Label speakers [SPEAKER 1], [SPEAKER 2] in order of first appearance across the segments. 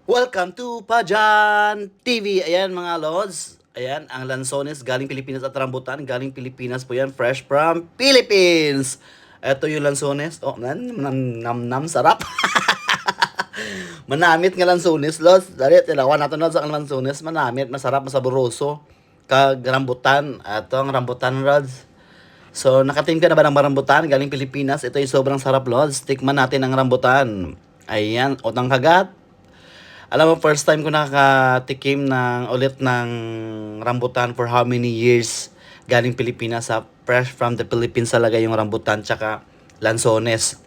[SPEAKER 1] Welcome to Pajan TV. Ayan mga lods. Ayan, ang lansones galing Pilipinas at rambutan galing Pilipinas po yan. Fresh from Philippines. Ito yung lansones. Oh, nam, sarap. Manamit nga lansones, lods. Dali, tilawan natin lods ang lansones. Manamit, masarap, masaboroso. Kag rambutan. Ito ang rambutan, lods. So, nakatim ka na ba ng rambutan galing Pilipinas? Ito yung sobrang sarap, lods. Tikman natin ang rambutan. Ayan, utang kagat. Alam mo, first time ko nakatikim ulit ng rambutan for how many years galing Pilipinas, sa fresh from the Philippines talaga yung rambutan tsaka lansones.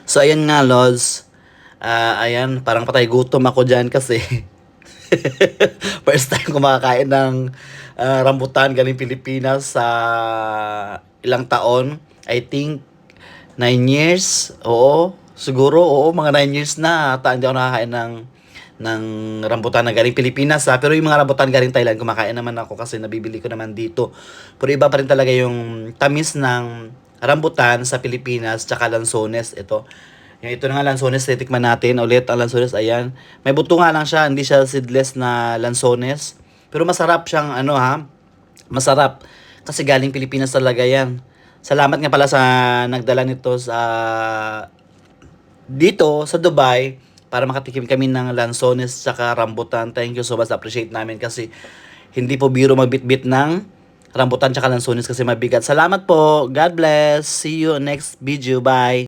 [SPEAKER 1] So ayan nga lods, ayan parang patay gutom ako dyan kasi first time ko makakain ng rambutan galing Pilipinas sa ilang taon. I think 9 years, oo. Siguro, oo, mga 9 years na. Hindi ako nakakain ng rambutan na galing Pilipinas, ha. Pero yung mga rambutan galing Thailand, kumakain naman ako kasi nabibili ko naman dito. Pero iba pa rin talaga yung tamis ng rambutan sa Pilipinas, tsaka lansones. Ito na nga lansones, titikman natin ulit ang lansones. Ayan. May buto nga lang siya, hindi siya seedless na lansones. Pero masarap siyang, masarap. Kasi galing Pilipinas talaga yan. Salamat nga pala sa nagdala nito dito sa Dubai para makatikim kami ng lansones tsaka rambutan. Thank you so much. Appreciate namin kasi hindi po biro magbitbit ng rambutan tsaka lansones kasi mabigat. Salamat po. God bless. See you next video. Bye.